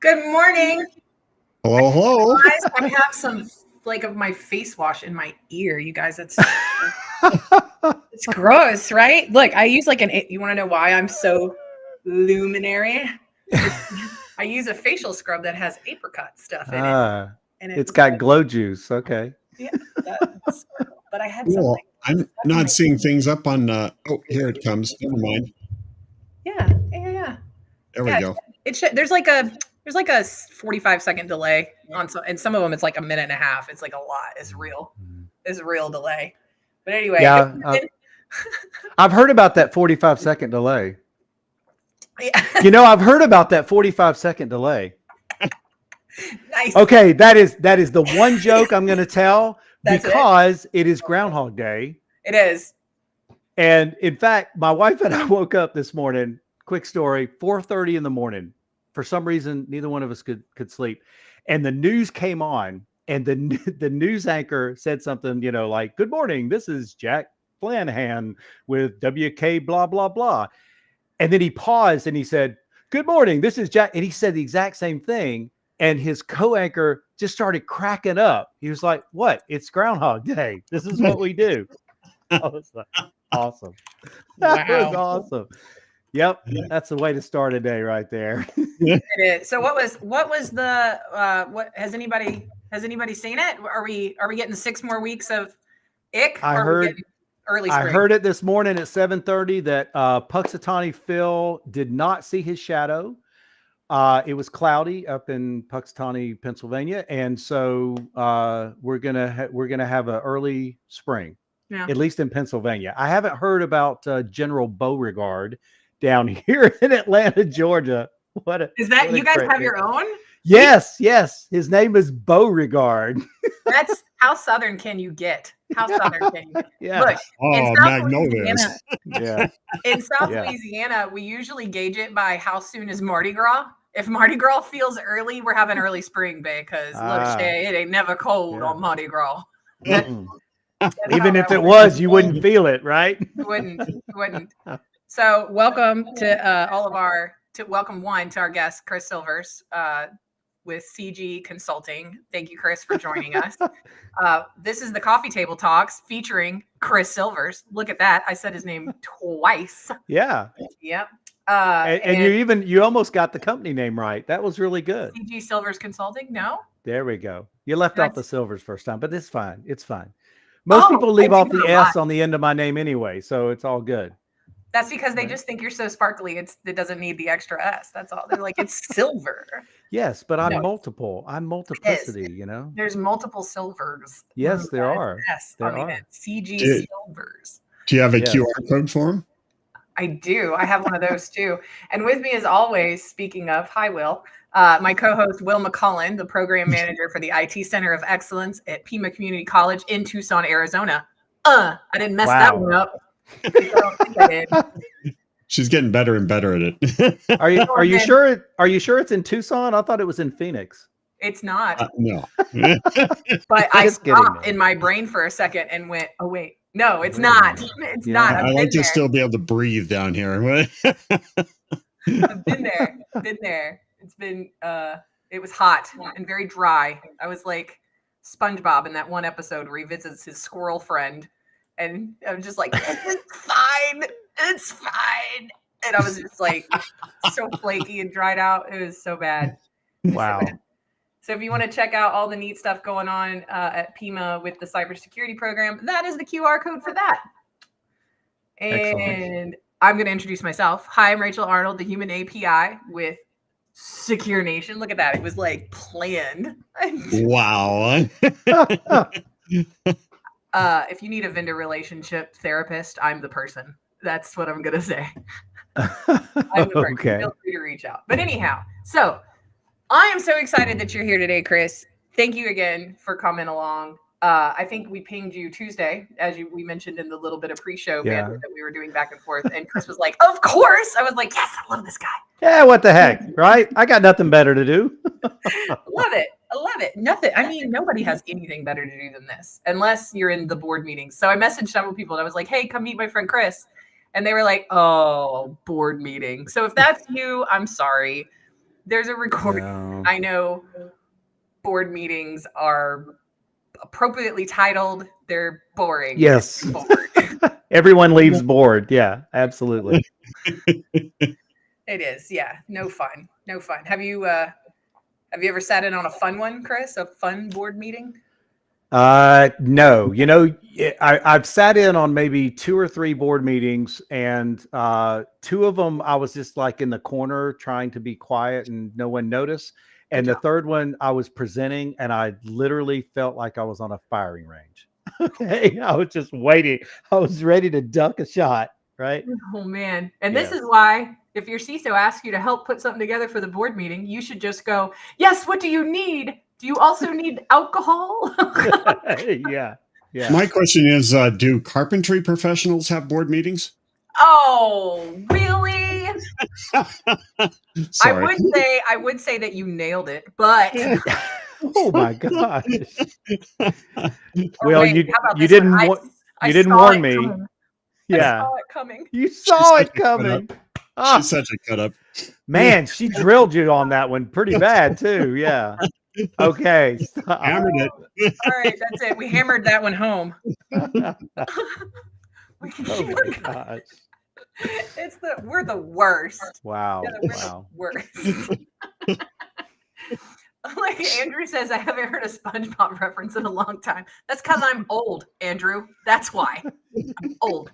Good morning. Hello, hello. Guys, I have some of my face wash in my ear. You guys, it's gross, right? Look, I use you want to know why I'm so luminary? I use a facial scrub that has apricot stuff in it. And it's got glow juice. Okay. Yeah, but I had Cool. something. I'm not seeing things up on. Oh, here it comes. Never mind. Yeah. There we go. There's like a 45-second delay on some, and some of them it's like a minute and a half. It's like a lot. It's a real delay. But anyway, yeah, I've heard about that 45-second delay. Yeah. I've heard about that 45-second delay. Nice. Okay, that is the one joke I'm going to tell because it is Groundhog Day. It is. And in fact, my wife and I woke up this morning. Quick story: 4:30 in the morning. For some reason, neither one of us could sleep, and the news came on, and the news anchor said something, like, "Good morning, this is Jack Flanahan with WK blah blah blah," and then he paused and he said, "Good morning, this is Jack," and he said the exact same thing, and his co-anchor just started cracking up. He was like, "What? It's Groundhog Day. This is what we do." I was like, awesome. That was awesome. Yep, that's the way to start a day right there. It is. So what was the what has anybody seen it? Are we getting 6 more weeks of ick? I heard early spring? I heard it this morning at 7:30 that Puxatawny Phil did not see his shadow. It was cloudy up in Puxatawny, Pennsylvania, and so we're gonna have an early spring, at least in Pennsylvania. I haven't heard about General Beauregard down here in Atlanta, Georgia. You guys have your own? Yes. His name is Beauregard. That's how southern can you get? How southern can you get? Yeah. Look, Magnolias. In South Louisiana, we usually gauge it by how soon is Mardi Gras. If Mardi Gras feels early, we're having early spring, babe, because look, it ain't never cold on Mardi Gras. Even if it was, you wouldn't feel it, right? You wouldn't. So welcome to welcome to our guest, Chris Silvers, with CG Consulting. Thank you, Chris, for joining us. This is the Coffee Table Talks featuring Chris Silvers. Look at that. I said his name twice. Yeah. Yep. And you almost got the company name right. That was really good. CG Silvers Consulting. No. There we go. You left off the Silvers first time, but it's fine. It's fine. Most people leave off the S on the end of my name anyway, so it's all good. That's because they just think you're so sparkly. It doesn't need the extra S. That's all. They're like, it's silver. Yes, but I'm multiple. I'm multiplicity, There's multiple silvers. Yes, there are. Yes, there are. CG Silvers. Do you have a QR code for them? I do. I have one of those too. And with me as always, speaking of, hi, Will, my co-host, Will McCullen, the program manager for the IT Center of Excellence at PIMA Community College in Tucson, Arizona. I didn't mess that one up. I don't think I did. She's getting better and better at it. Are you sure? Are you sure it's in Tucson? I thought it was in Phoenix. It's not. No. But I stopped in my brain for a second and went, "Oh wait, no, it's not. It's not." I like to still be able to breathe down here. I've been there. It's been. It was hot and very dry. I was like SpongeBob in that one episode where he visits his squirrel friend. And I'm just like, it's fine. It's fine. And I was just like so flaky and dried out. It was so bad. Wow. So if you want to check out all the neat stuff going on at PIMA with the cybersecurity program, that is the QR code for that. And excellent. I'm going to introduce myself. Hi, I'm Rachel Arnold, the Human API with SecureNation. Look at that. It was like planned. Wow. If you need a vendor relationship therapist, I'm the person. That's what I'm going to say. I'm the person. Okay. Feel free to reach out. But anyhow, so I am so excited that you're here today, Chris. Thank you again for coming along. I think we pinged you Tuesday, as we mentioned in the little bit of pre-show banter that we were doing back and forth. And Chris was like, "Of course." I was like, "Yes, I love this guy." Yeah, what the heck, right? I got nothing better to do. Love it. I love it. Nothing. I mean, nobody has anything better to do than this, unless you're in the board meetings. So I messaged several people and I was like, "Hey, come meet my friend Chris." And they were like, "Oh, board meeting." So if that's you, I'm sorry. There's a recording. No. I know board meetings are appropriately titled. They're boring. Yes. Everyone leaves bored. Yeah, absolutely. It is. Yeah. No fun. No fun. Have you ever sat in on a fun one, Chris? A fun board meeting? No, you know, I've sat in on maybe 2 or 3 board meetings, and 2 of them I was just like in the corner trying to be quiet and no one noticed. And the third one I was presenting, and I literally felt like I was on a firing range. Okay, I was just waiting. I was ready to duck a shot. Right. Oh man. And Yes. this is why if your CISO asks you to help put something together for the board meeting, you should just go, yes, what do you need? Do you also need alcohol? Yeah. Yeah. My question is, do carpentry professionals have board meetings? Oh, really? Sorry. I would say that you nailed it, but Oh my gosh. Or Well, wait, you how about you this one? didn't I- wa- I you didn't saw warn it me. coming. I Yeah. saw it coming. You She's saw such it a cut coming. up. Ah, She's such a cut up. man, she drilled you on that one pretty bad too. Yeah. Okay. Stop. Hammered it. All right, that's it. We hammered that one home. Oh We can my keep on gosh. we're the worst. Wow. Yeah, we're Wow. the worst. Like Andrew says, I haven't heard a SpongeBob reference in a long time. That's because I'm old, Andrew. That's why. I'm old.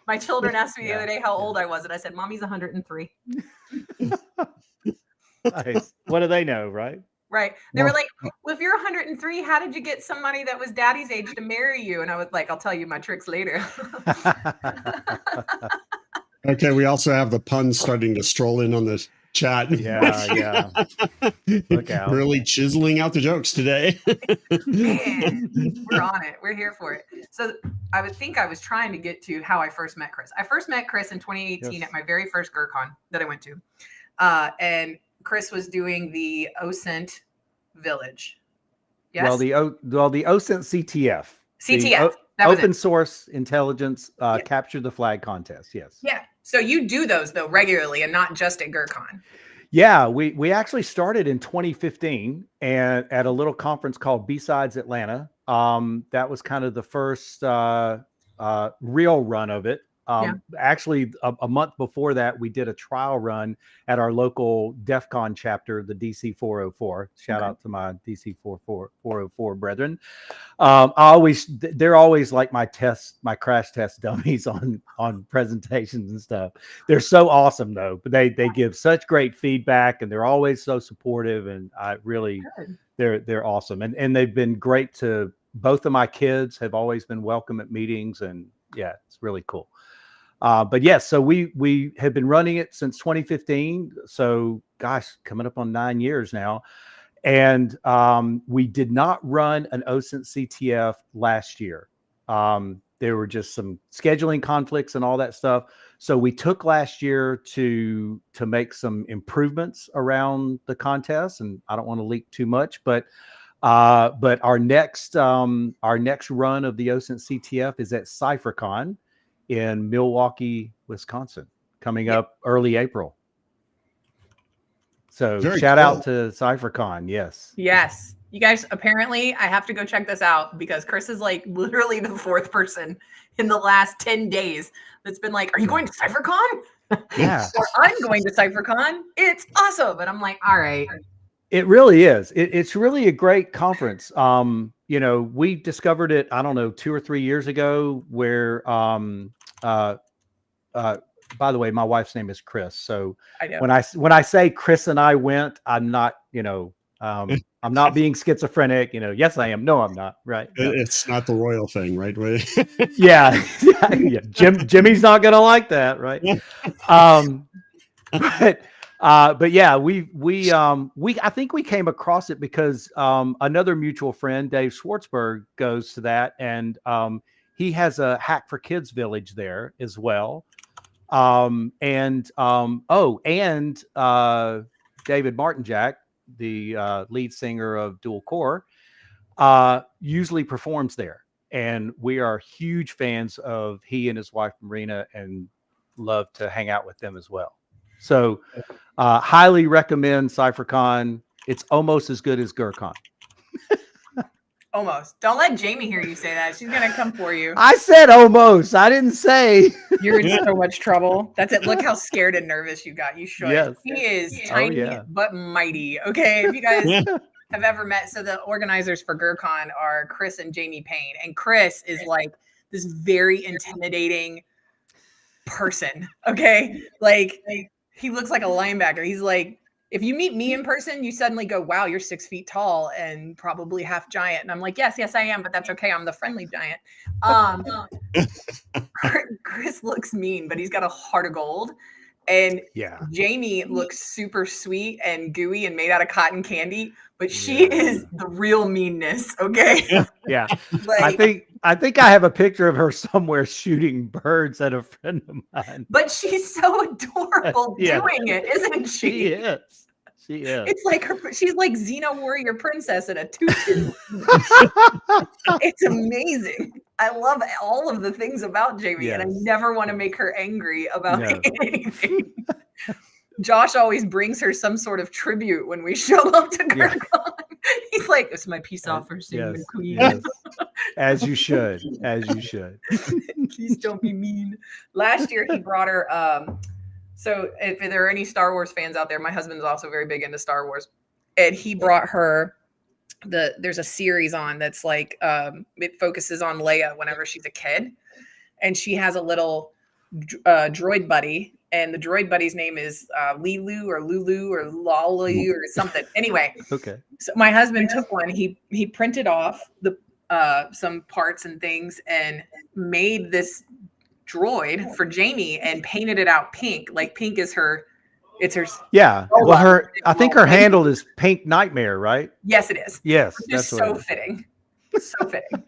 My children asked me the other day how old I was, and I said, Mommy's 103. Nice. What do they know, right? Right. They were like, well, if you're 103, how did you get somebody that was daddy's age to marry you? And I was like, I'll tell you my tricks later. Okay, we also have the puns starting to stroll in on the chat. Yeah. Look out. Really chiseling out the jokes today. Man, we're on it. We're here for it. So I would think I was trying to get to how I first met Chris. I first met Chris in 2018 Yes. at my very first GERCon that I went to. And Chris was doing the OSINT Village. Yes? Well, the OSINT CTF. CTF. That was Open it. Source Intelligence Capture the Flag contest. Yes. Yeah. So you do those though regularly and not just at GERCon. Yeah, we actually started in 2015 and at a little conference called B-Sides Atlanta. That was kind of the first real run of it. Actually, a month before that, we did a trial run at our local DEF CON chapter, the DC 404. Shout out to my DC 404 brethren. They're always like my crash test dummies on presentations and stuff. They're so awesome though, but they give such great feedback and they're always so supportive. And I really, they're awesome. And they've been great to both of my kids have always been welcome at meetings, and yeah, it's really cool. But yes, so we have been running it since 2015. So gosh, coming up on 9 years now. And we did not run an OSINT CTF last year. There were just some scheduling conflicts and all that stuff. So we took last year to make some improvements around the contest. And I don't want to leak too much, but our next run of the OSINT CTF is at CipherCon in Milwaukee, Wisconsin, coming up early April. So shout out to CipherCon. Yes. Yes. You guys, apparently I have to go check this out because Chris is like literally the 4th person in the last 10 days that's been like, are you going to CipherCon? Yeah. Or I'm going to CipherCon. It's awesome. And I'm like, all right. It really is. It's really a great conference. You know, we discovered it, I don't know, 2 or 3 years ago where, by the way, my wife's name is Chris. So when I say Chris and I went, I'm not, you know, I'm not being schizophrenic, you know. Yes, I am. No, I'm not. Right. No. It's not the royal thing, right? Yeah. Jimmy's not going to like that. Right. But yeah, I think we came across it because another mutual friend, Dave Schwartzberg, goes to that, and he has a Hack for Kids village there as well. And David Martinjack, the lead singer of Dual Core, usually performs there, and we are huge fans of he and his wife Marina, and love to hang out with them as well. So highly recommend CypherCon. It's almost as good as GurCon. Almost. Don't let Jamie hear you say that. She's gonna come for you. I said almost. I didn't say. You're in so much trouble. That's it. Look how scared and nervous you got. You should. Yes. He is tiny but mighty. Okay. If you guys have ever met, so the organizers for GurCon are Chris and Jamie Payne. And Chris is like this very intimidating person. Okay. Like he looks like a linebacker. He's like, if you meet me in person, you suddenly go, wow, you're 6 feet tall and probably half giant. And I'm like, yes, I am, but that's okay. I'm the friendly giant. Chris looks mean, but he's got a heart of gold. And Jamie looks super sweet and gooey and made out of cotton candy, but she is the real meanness. Okay. Yeah. Like, I think I have a picture of her somewhere shooting birds at a friend of mine. But she's so adorable doing it, isn't she? She is. She is. It's like she's like Xena Warrior Princess in a tutu. It's amazing. I love all of the things about Jamie, and I never want to make her angry about anything. Josh always brings her some sort of tribute when we show up to GurCon. He's like, "This is my peace offering, Queen." Yes. As you should. As you should. Please don't be mean. Last year he brought her. So if there are any Star Wars fans out there, my husband is also very big into Star Wars, and he brought her there's a series on that's like it focuses on Leia whenever she's a kid, and she has a little droid buddy, and the droid buddy's name is Lilu or Lulu or Lolly or something. Anyway, okay. So my husband took one. He printed off the some parts and things and made this droid for Jamie and painted it out pink. Like pink is her. It's her. Yeah. Well, I think her handle is Pink Nightmare, right? Yes, it is. Yes. That's so fitting. So fitting.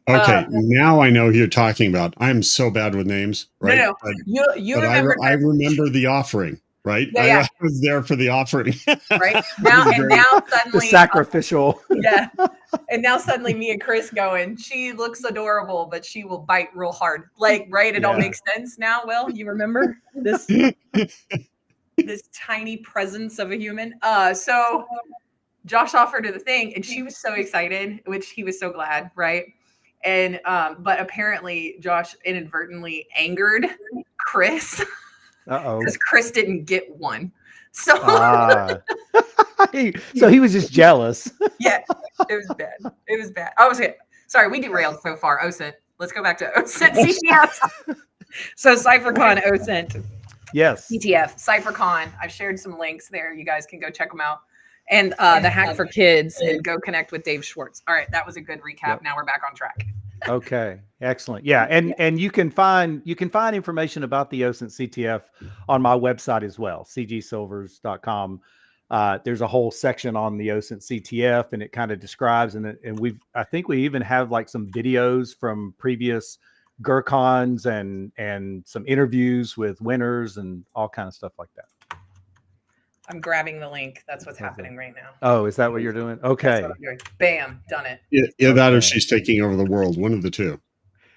Okay, now I know who you're talking about. I'm so bad with names, right? No. But you remember. I remember the offering, right? Yeah. I was there for the offering. Right. Now suddenly the sacrificial. Yeah. And now suddenly me and Chris going, she looks adorable, but she will bite real hard. Like, right? It all makes sense now. Will, you remember this tiny presence of a human? So Josh offered her the thing and she was so excited, which he was so glad, right? And but apparently Josh inadvertently angered Chris. Because Chris didn't get one. So so he was just jealous. Yeah, it was bad. It was bad. Oh, sorry, we derailed so far. OSINT. Let's go back to OSINT CTF. So CypherCon OSINT. Yes. CTF, CypherCon. I've shared some links there. You guys can go check them out. And the Hack for Kids and go connect with Dave Schwartz. All right, that was a good recap. Yep. Now we're back on track. Okay, excellent. Yeah, and you can find information about the OSINT CTF on my website as well, cgsilvers.com. There's a whole section on the OSINT CTF, and it kind of describes and I think we even have like some videos from previous GurCons and some interviews with winners and all kind of stuff like that. I'm grabbing the link. That's what's happening right now. Oh, is that what you're doing? Okay. Doing. Bam, done it. Yeah, that or she's taking over the world. One of the two.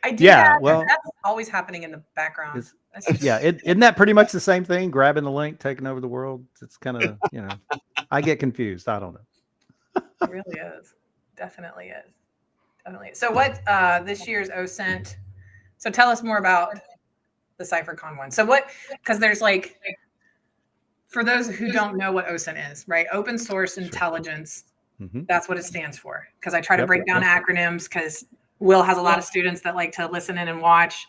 I do that. Well, that's always happening in the background. Isn't that pretty much the same thing? Grabbing the link, taking over the world. It's kind of, I get confused. I don't know. It really is. Definitely is. Definitely. So what this year's OSINT? So tell us more about the CypherCon one. So because there's like, for those who don't know what OSINT is, right? Open source intelligence. Mm-hmm. That's what it stands for. Because I try to break down acronyms because Will has a lot of students that like to listen in and watch.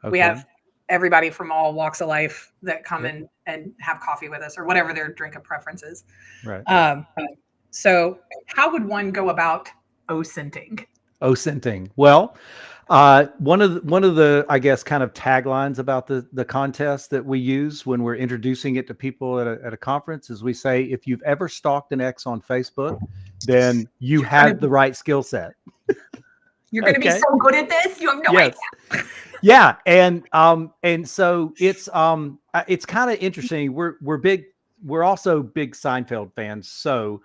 Okay. We have everybody from all walks of life that come in and have coffee with us or whatever their drink of preference is. Right. So how would one go about OSINTing? OSINTing. Well, one of the I guess kind of taglines about the contest that we use when we're introducing it to people at a conference is we say, if you've ever stalked an ex on Facebook, then you have the right skill set. You're going to be so good at this. You have no idea. Yeah. And so it's kind of interesting. We're also big Seinfeld fans. So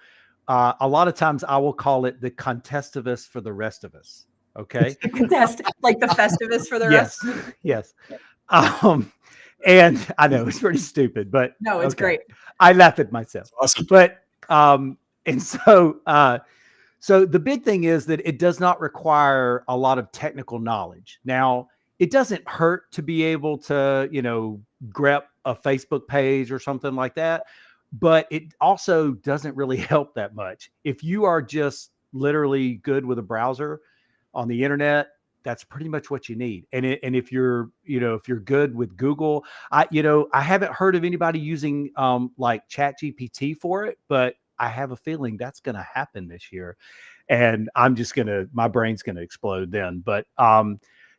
a lot of times I will call it the Contestivus for the rest of us. Okay. Like the Festivus for the rest. Yes. And I know it's pretty stupid, but No, it's great. I laugh at myself. Awesome. But and so the big thing is that it does not require a lot of technical knowledge. Now, it doesn't hurt to be able to, grep a Facebook page or something like that, but it also doesn't really help that much. If you are just literally good with a browser on the internet, that's pretty much what you need. And if you're, if you're good with Google, I haven't heard of anybody using like ChatGPT for it, but I have a feeling that's going to happen this year. And my brain's going to explode then. But,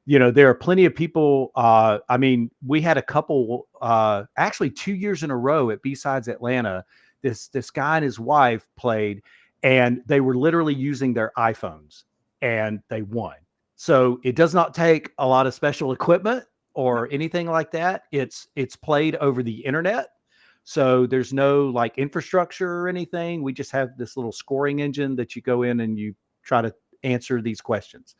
there are plenty of people. I mean, we had a couple, actually 2 years in a row at B-Sides Atlanta, this guy and his wife played, and they were literally using their iPhones and they won. So it does not take a lot of special equipment or anything like that. It's played over the internet. So there's no like infrastructure or anything. We just have this little scoring engine that you go in and you try to answer these questions.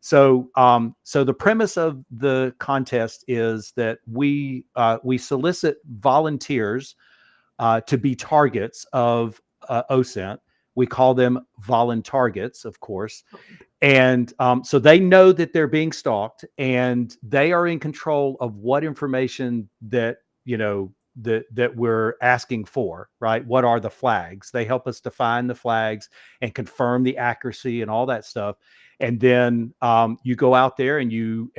So the premise of the contest is that we solicit volunteers to be targets of OSINT. We call them voluntargets, of course. And so they know that they're being stalked, and they are in control of what information that, that we're asking for, right? What are the flags? They help us define the flags and confirm the accuracy and all that stuff. And then you go out there and you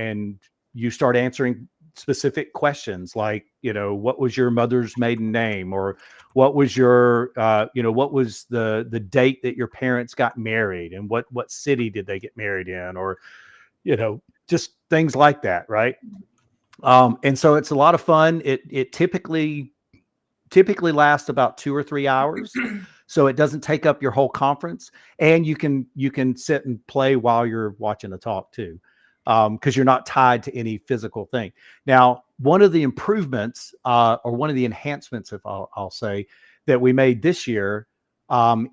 start answering specific questions like, what was your mother's maiden name, or what was your, what was the date that your parents got married, and what city did they get married in, or, just things like that. Right. And so it's a lot of fun. It typically lasts about 2 or 3 hours. So it doesn't take up your whole conference, and you can sit and play while you're watching a talk too. Because you're not tied to any physical thing. Now, one of the improvements or one of the enhancements, if I'll say, that we made this year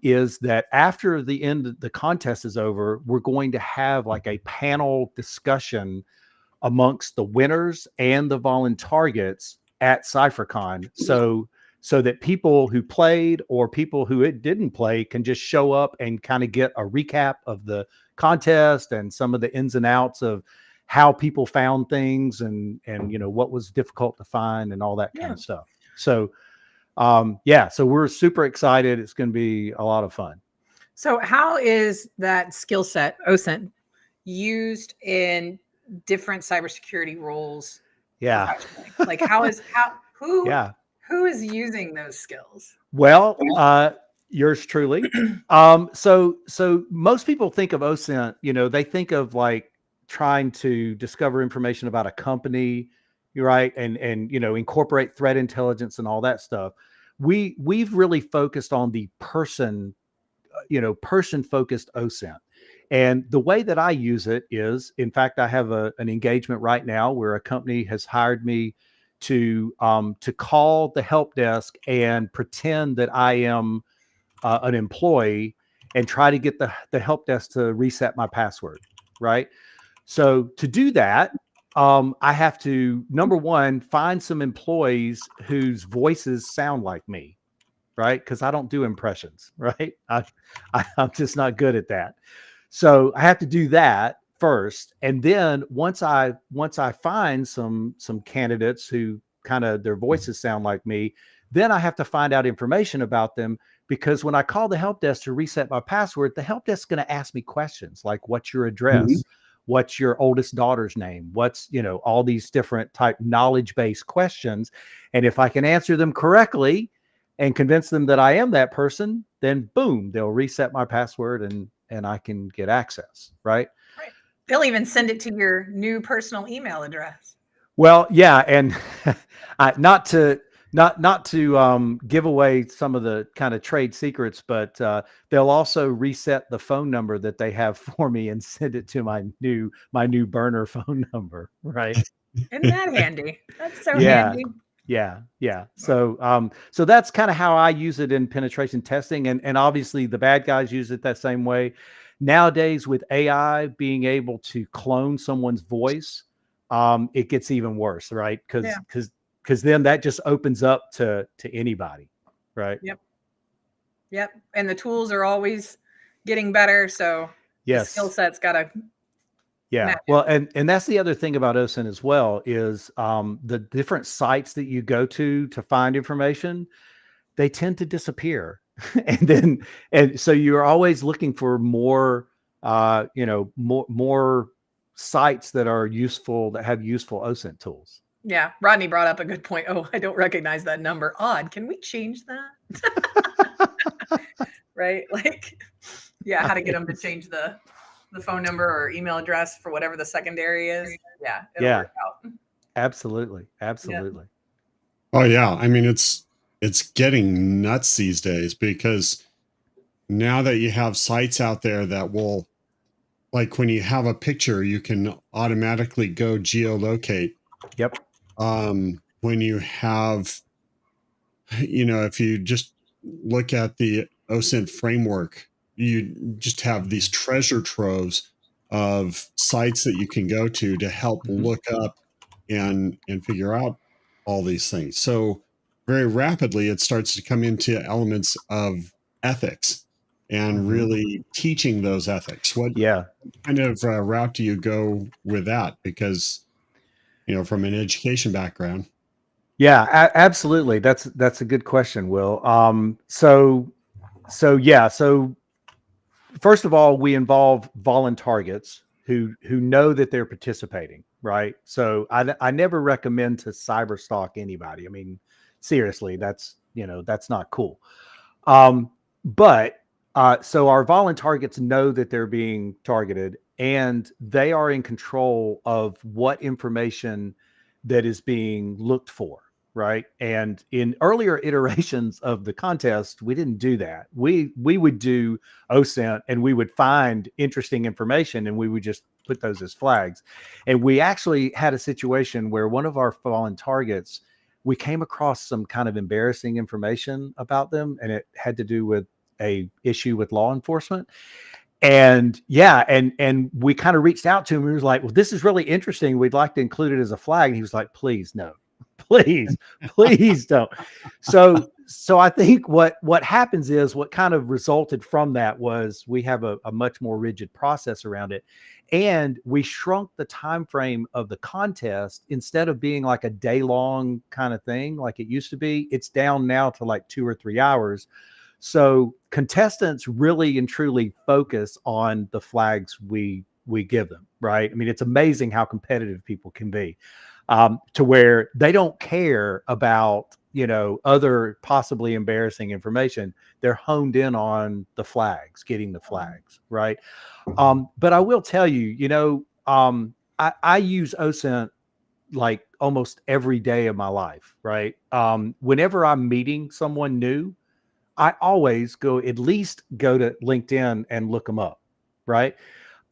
is that after the end of the contest is over, we're going to have like a panel discussion amongst the winners and the voluntargets at CypherCon. So that people who played or people who didn't play can just show up and kind of get a recap of the contest and some of the ins and outs of how people found things and what was difficult to find and all that kind of stuff. So so we're super excited. It's going to be a lot of fun. So how is that skill set, OSINT, used in different cybersecurity roles? Yeah. Like who is using those skills? Well, yours truly. So most people think of OSINT, they think of like trying to discover information about a company, right? And incorporate threat intelligence and all that stuff. We've really focused on the person focused OSINT. And the way that I use it is, in fact, I have an engagement right now where a company has hired me to call the help desk and pretend that I am an employee and try to get the help desk to reset my password, right? So to do that, I have to, number one, find some employees whose voices sound like me, right? Because I don't do impressions, right? I'm just not good at that. So I have to do that first, and then once I find some candidates who kind of their voices sound like me, then I have to find out information about them, because when I call the help desk to reset my password, the help desk is going to ask me questions like, what's your address? What's your oldest daughter's name? What's, all these different type knowledge-based questions. And if I can answer them correctly and convince them that I am that person, then boom, they'll reset my password and I can get access, right? Right. They'll even send it to your new personal email address. Well, yeah, and not to give away some of the kind of trade secrets, but they'll also reset the phone number that they have for me and send it to my new burner phone number, right? Isn't that handy? That's so handy. Yeah. So that's kind of how I use it in penetration testing, and obviously the bad guys use it that same way. Nowadays, with AI being able to clone someone's voice, it gets even worse, right? Because because then that just opens up to anybody, right? Yep. And the tools are always getting better. So the skill set's got to. Yeah. Well, and that's the other thing about OSINT as well is the different sites that you go to find information, they tend to disappear. and so you're always looking for more, more sites that are useful, that have useful OSINT tools. Yeah. Rodney brought up a good point. Oh, I don't recognize that number. Odd. Can we change that? Right. Like, yeah. How to get them to change the phone number or email address for whatever the secondary is. Yeah. It'll work out. Absolutely. Yeah. Oh yeah. I mean, it's getting nuts these days, because now that you have sites out there that will, like when you have a picture, you can automatically go geolocate. Yep. When you have, if you just look at the OSINT framework, you just have these treasure troves of sites that you can go to help look up and figure out all these things. So very rapidly, it starts to come into elements of ethics and really teaching those ethics. What kind of route do you go with that? Because, from an education background. Yeah, absolutely. That's a good question, Will. So first of all, we involve voluntargets who know that they're participating, right? So I never recommend to cyber stalk anybody. I mean, seriously, that's not cool. But so our voluntargets know that they're being targeted, and they are in control of what information that is being looked for. Right. And in earlier iterations of the contest, we didn't do that. We would do OSINT and we would find interesting information and we would just put those as flags. And we actually had a situation where one of our fallen targets, we came across some kind of embarrassing information about them, and it had to do with a issue with law enforcement. And and we kind of reached out to him. We was like, well, this is really interesting. We'd like to include it as a flag. And he was like, please, no. Please don't. So I think what happens is, what kind of resulted from that was we have a much more rigid process around it, and we shrunk the time frame of the contest. Instead of being like a day-long kind of thing like it used to be, it's down now to like 2 or 3 hours. So contestants really and truly focus on the flags we give them, right? I mean, it's amazing how competitive people can be. To where they don't care about, other possibly embarrassing information. They're honed in on the flags, getting the flags, right? But I will tell you, I use OSINT like almost every day of my life, right? Whenever I'm meeting someone new, I always at least go to LinkedIn and look them up, right?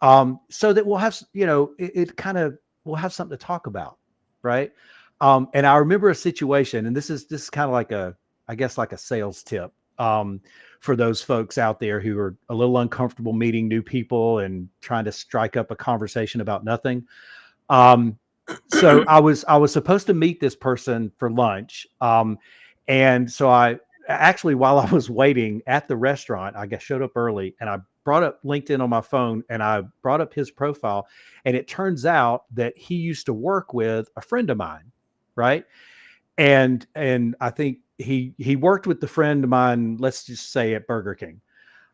So that we'll have, we'll have something to talk about. Right. And I remember a situation, and this is kind of like like a sales tip for those folks out there who are a little uncomfortable meeting new people and trying to strike up a conversation about nothing. So I was supposed to meet this person for lunch. And so I actually, while I was waiting at the restaurant, I showed up early and I brought up LinkedIn on my phone and I brought up his profile. And it turns out that he used to work with a friend of mine. Right. And I think he worked with the friend of mine, let's just say at Burger King.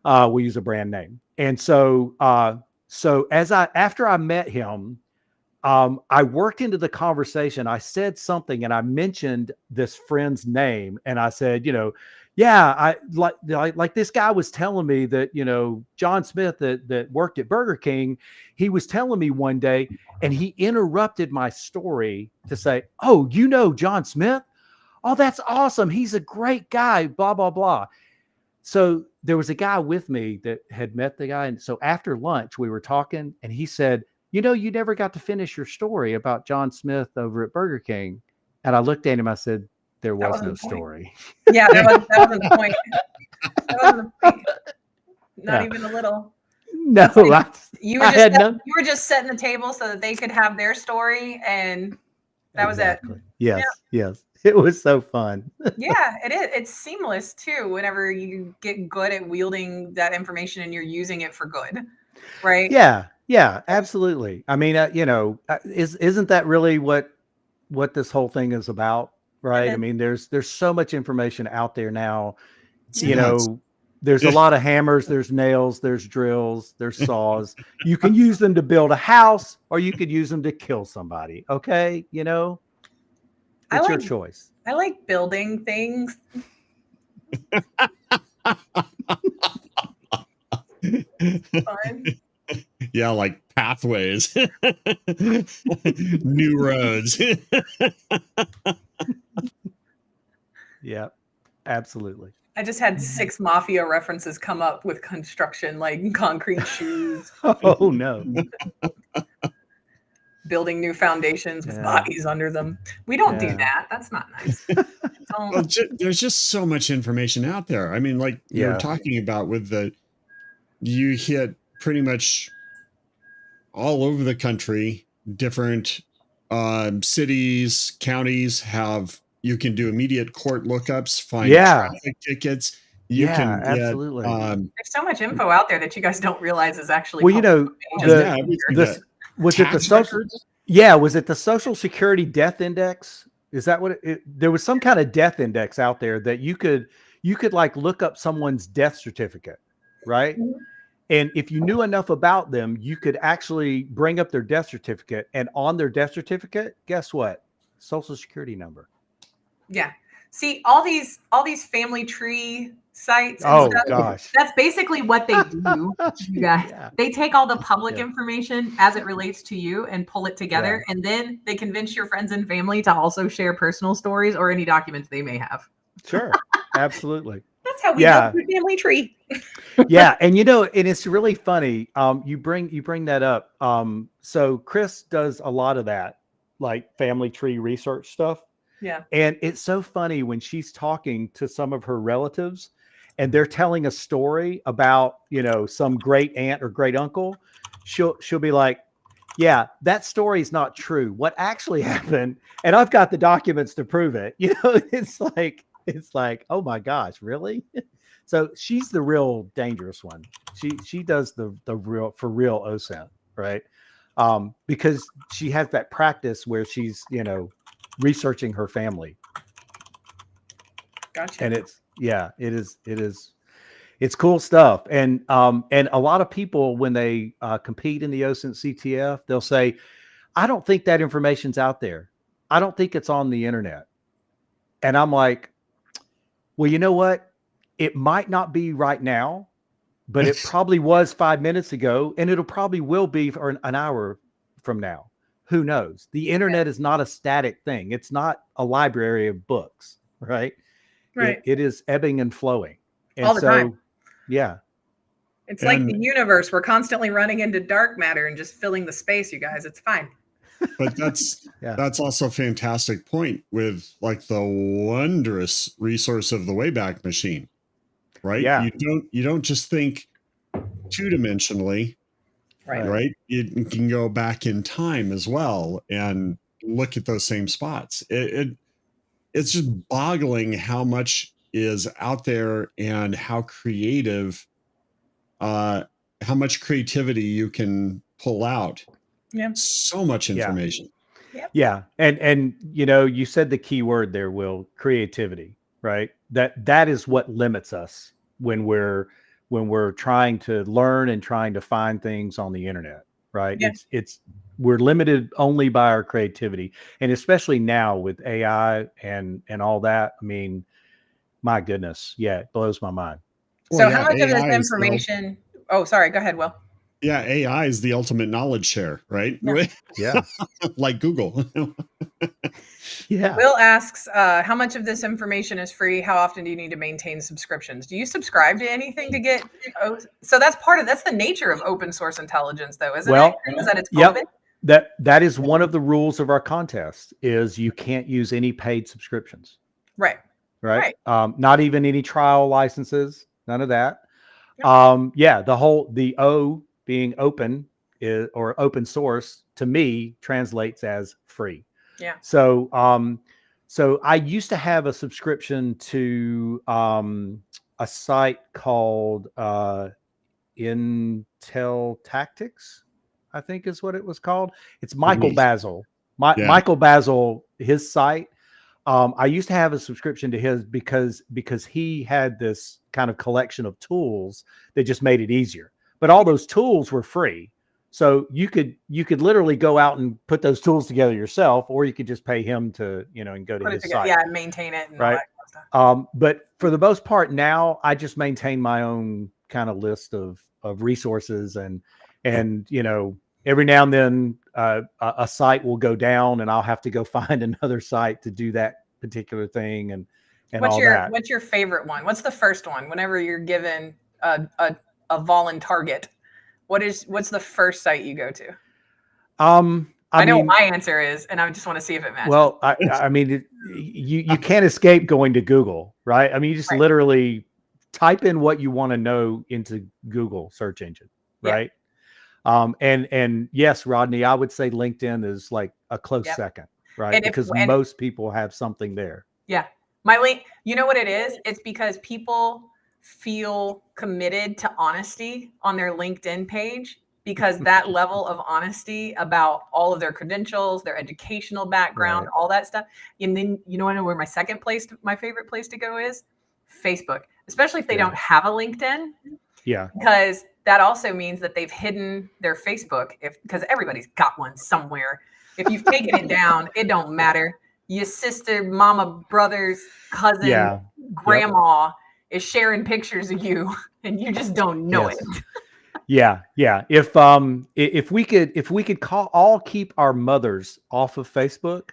We'll use a brand name. And so after I met him, I worked into the conversation. I said something and I mentioned this friend's name. And I said, I like this guy was telling me that, John Smith that worked at Burger King, he was telling me one day, and he interrupted my story to say, oh, John Smith? Oh, that's awesome. He's a great guy, blah, blah, blah. So there was a guy with me that had met the guy. And so after lunch, we were talking and he said, you never got to finish your story about John Smith over at Burger King. And I looked at him, I said, there was no story. Yeah, that wasn't the point. That wasn't the point. Not even a little. No, you were just setting the table so that they could have their story, and that was it. Yes, yes. It was so fun. Yeah, it is. It's seamless too. Whenever you get good at wielding that information and you're using it for good, right? Yeah, absolutely. I mean, isn't that really what this whole thing is about, right? I is. mean, there's so much information out there now. It's You nuts. know, there's a lot of hammers, there's nails, there's drills, there's saws. You can use them to build a house, or you could use them to kill somebody. Okay, it's your choice. I like building things. Fun. Yeah, like pathways, new roads. Yeah, absolutely. I just had 6 mafia references come up with construction, like concrete shoes, Oh no. building new foundations with Yeah. bodies under them. We don't do Yeah. that. That's not nice. Well, there's just so much information out there. I mean, like you were Yeah. talking about you hit pretty much all over the country, different cities, counties you can do immediate court lookups, find traffic tickets. You can get, absolutely. There's so much info out there that you guys don't realize is actually. Well, was it the social? records? Yeah, was it the Social Security Death Index? Is that what there was some kind of death index out there that you could like look up someone's death certificate, right? Mhm. And if you knew enough about them, you could actually bring up their death certificate, and on their death certificate, guess what? Social Security number. Yeah. See, all these family tree sites and Oh stuff, gosh. that's basically what they do, you guys. Yeah. They take all the public Yeah. information as it relates to you and pull it together, and then they convince your friends and family to also share personal stories or any documents they may have. Sure. Absolutely. That's how we Yeah. build the family tree. Yeah, and and it's really funny. You bring that up. So Chris does a lot of that, like family tree research stuff. Yeah. And it's so funny when she's talking to some of her relatives and they're telling a story about, some great aunt or great uncle. She'll be like, yeah, that story is not true. What actually happened? And I've got the documents to prove it. It's like, oh my gosh, really? So she's the real dangerous one. She does the real for real OSINT, right? Because she has that practice where she's, researching her family. Gotcha. And it's cool stuff. And a lot of people, when they compete in the OSINT CTF, they'll say, I don't think that information's out there. I don't think it's on the internet. And I'm like, well, you know what? It might not be right now, but it probably was 5 minutes ago, and it'll probably will be for an hour from now. Who knows? The internet is not a static thing. It's not a library of books, right? Right. It is ebbing and flowing. And all the time. Yeah. It's like the universe. We're constantly running into dark matter and just filling the space, you guys. It's fine. But that's also a fantastic point with like the wondrous resource of the Wayback Machine, right? Yeah. You don't just think two-dimensionally, right? You can go back in time as well and look at those same spots. It's just boggling how much is out there and how much creativity you can pull out. Yeah. So much information. Yeah. And you said the key word there, Will, creativity, right? That is what limits us when we're trying to learn and trying to find things on the internet, right? Yeah. We're limited only by our creativity. And especially now with AI and all that, I mean, my goodness. Yeah. It blows my mind. So how much of this information? Oh, sorry. Go ahead, Will. Yeah, AI is the ultimate knowledge share, right? Yeah. Like Google. Yeah. Will asks, how much of this information is free? How often do you need to maintain subscriptions? Do you subscribe to anything to get? So that's the nature of open source intelligence, though, isn't it? Is that it's open? That is one of the rules of our contest is you can't use any paid subscriptions. Right. Not even any trial licenses, none of that. Yep. The O being open or open source to me translates as free. Yeah. So So I used to have a subscription to a site called Intel Tactics, I think is what it was called. It's Michael Basil. Michael Basil, his site. I used to have a subscription to his because he had this kind of collection of tools that just made it easier. But all those tools were free. So you could literally go out and put those tools together yourself, or you could just pay him to, and go to his site. Yeah, maintain it and right. all that kind of stuff. But for the most part now, I just maintain my own kind of list of resources, and every now and then a site will go down and I'll have to go find another site to do that particular thing and what's all your that. What's your favorite one? What's the first one? Whenever you're given a volun target, what's the first site you go to? I know what my answer is, and I just want to see if it matches. Well, I mean, you can't escape going to Google, right? I mean, you just literally type in what you want to know into Google search engine, right? And yes, Rodney, I would say LinkedIn is like a close second, right? Because most people have something there. Yeah. My link, you know what it is? It's because people feel committed to honesty on their LinkedIn page, because that level of honesty about all of their credentials, their educational background, all that stuff. And then, I know where my favorite place to go is Facebook, especially if they don't have a LinkedIn. Yeah. Because that also means that they've hidden their Facebook, because everybody's got one somewhere. If you've taken it down, it don't matter. Your sister, mama, brothers, cousin, grandma is sharing pictures of you, and you just don't know it. Yeah. If we could all keep our mothers off of Facebook.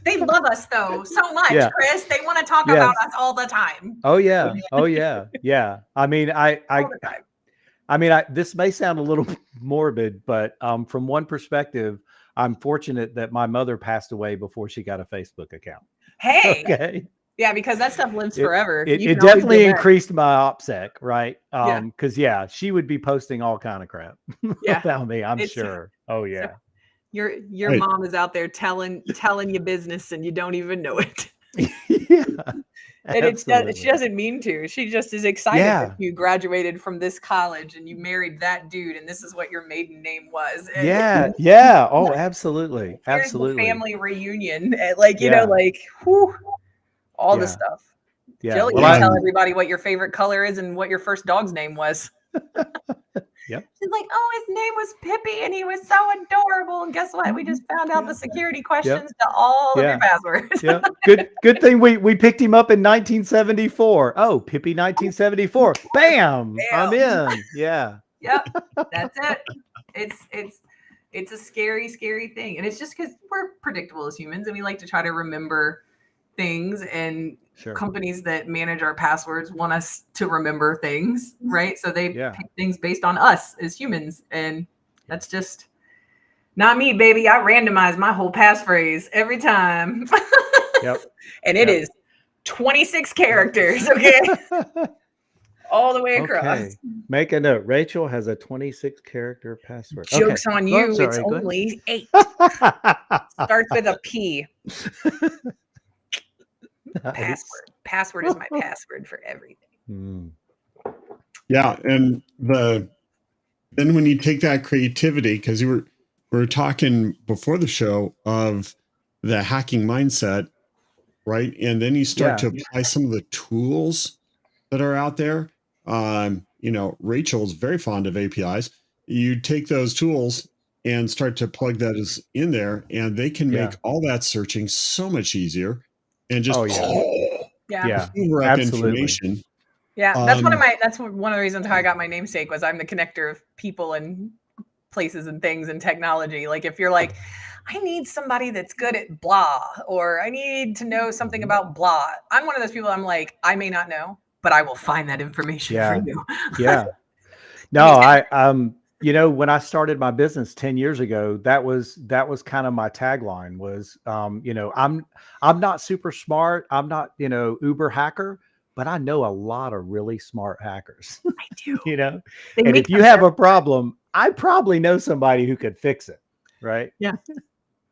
They love us though so much, Chris. They want to talk about us all the time. Oh yeah. Yeah. I mean, this may sound a little morbid, but from one perspective, I'm fortunate that my mother passed away before she got a Facebook account. Hey. Okay. Yeah, because that stuff lives forever. It definitely increased my OPSEC, right? Because she would be posting all kind of crap about me, I'm sure. Oh yeah. So your mom is out there telling you business and you don't even know it. And she doesn't mean to. She just is excited that you graduated from this college and you married that dude and this is what your maiden name was. And Oh, absolutely. Here's the family reunion. All the stuff. Jill, you tell everybody what your favorite color is and what your first dog's name was. She's like, oh, his name was Pippi and he was so adorable. And guess what? We just found out the security questions to all of your passwords. Good thing we picked him up in 1974. Oh, Pippi 1974. Bam. I'm in. Yeah. Yep. That's it. It's a scary, scary thing. And it's just because we're predictable as humans and we like to try to remember things, and companies that manage our passwords want us to remember things, right? So they pick things based on us as humans, and that's just not me, baby. I randomize my whole passphrase every time. And it is 26 characters, okay? All the way across. Okay. Make a note. Rachel has a 26 character password. Joke's on you. It's only 8. Starts with a P. Password is my password for everything. Yeah, and then when you take that creativity, because we were talking before the show of the hacking mindset, right? And then you start to apply some of the tools that are out there. Rachel's very fond of APIs. You take those tools and start to plug that in there, and they can make all that searching so much easier. And just hoover up information. Yeah, that's one of the reasons how I got my namesake was I'm the connector of people and places and things and technology. Like if you're like, I need somebody that's good at blah, or I need to know something about blah. I'm one of those people. I'm like, I may not know, but I will find that information for you. No, when I started my business 10 years ago, that was kind of my tagline was, I'm not super smart. I'm not, uber hacker, but I know a lot of really smart hackers. I do. And if you have a problem, I probably know somebody who could fix it. Right. Yeah.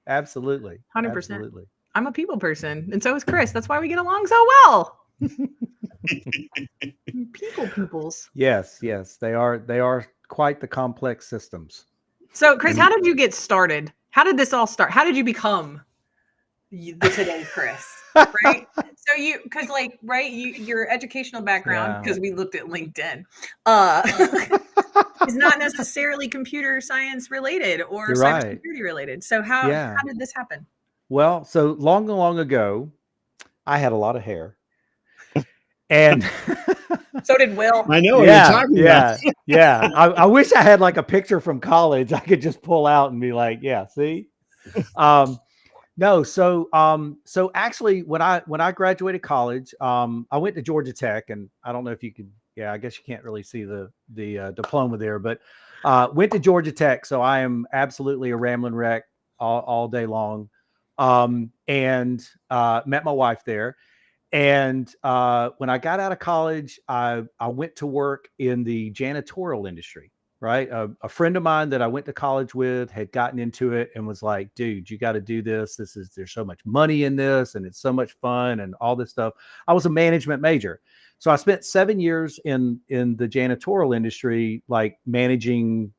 Absolutely. 100%. Absolutely. I'm a people person, and so is Chris. That's why we get along so well. Peoples. Yes, they are quite the complex systems. So, Chris, how did you get started? How did this all start? How did you become the today Chris? Right? So because your educational background, because we looked at LinkedIn, is not necessarily computer science related or cybersecurity related. So how did this happen? Well, so long ago, I had a lot of hair. And so did Will. I know what you're talking about. Yeah. I wish I had like a picture from college I could just pull out and be like, yeah, see? No, so actually when I graduated college, I went to Georgia Tech, and I don't know if you could, I guess you can't really see the diploma there, but went to Georgia Tech. So I am absolutely a rambling wreck all day long. And met my wife there. And when I got out of college, I went to work in the janitorial industry, right? A friend of mine that I went to college with had gotten into it and was like, dude, you got to do this. There's so much money in this, and it's so much fun and all this stuff. I was a management major. So I spent 7 years in the janitorial industry, like managing,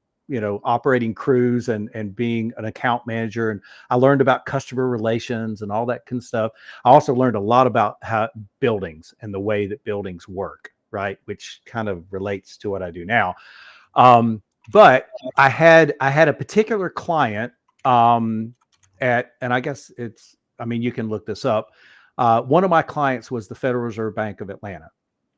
operating crews and being an account manager. And I learned about customer relations and all that kind of stuff. I also learned a lot about how buildings and the way that buildings work, right? Which kind of relates to what I do now. But I had a particular client and I guess you can look this up. One of my clients was the Federal Reserve Bank of Atlanta.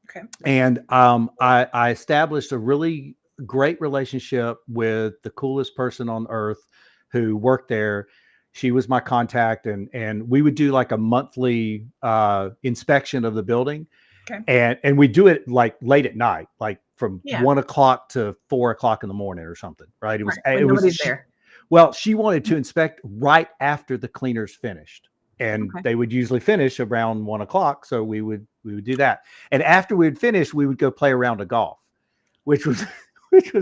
Okay. And I established a really great relationship with the coolest person on earth who worked there. She was my contact, and we would do like a monthly inspection of the building. Okay. And we do it like late at night, like from 1 o'clock to 4 o'clock in the morning or something, right? Nobody's there. Well, she wanted to inspect right after the cleaners finished. And they would usually finish around 1 o'clock. So we would do that. And after we would finish, we would go play a round of golf, which was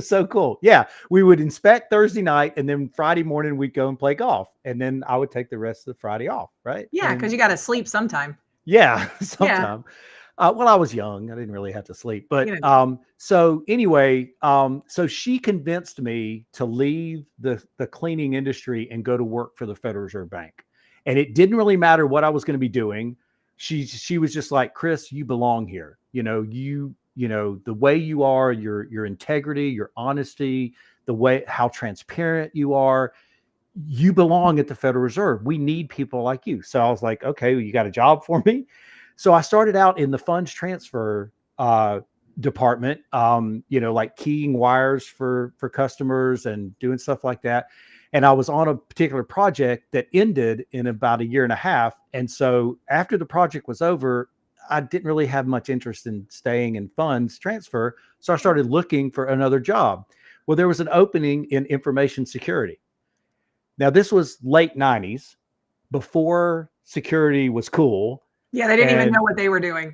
so cool. Yeah. We would inspect Thursday night, and then Friday morning we'd go and play golf. And then I would take the rest of the Friday off. Right. Yeah. Because you got to sleep sometime. Yeah. Sometime. Well, I was young. I didn't really have to sleep. But so anyway, so she convinced me to leave the cleaning industry and go to work for the Federal Reserve Bank. And it didn't really matter what I was going to be doing. She was just like, Chris, you belong here. The way you are, your integrity, your honesty, how transparent you are, you belong at the Federal Reserve. We need people like you. So I was like, okay, well, you got a job for me? So I started out in the funds transfer department, like keying wires for customers and doing stuff like that. And I was on a particular project that ended in about 1.5 years. And so after the project was over, I didn't really have much interest in staying in funds transfer. So I started looking for another job. Well, there was an opening in information security. Now, this was late 90s, before security was cool. Yeah, they didn't even know what they were doing.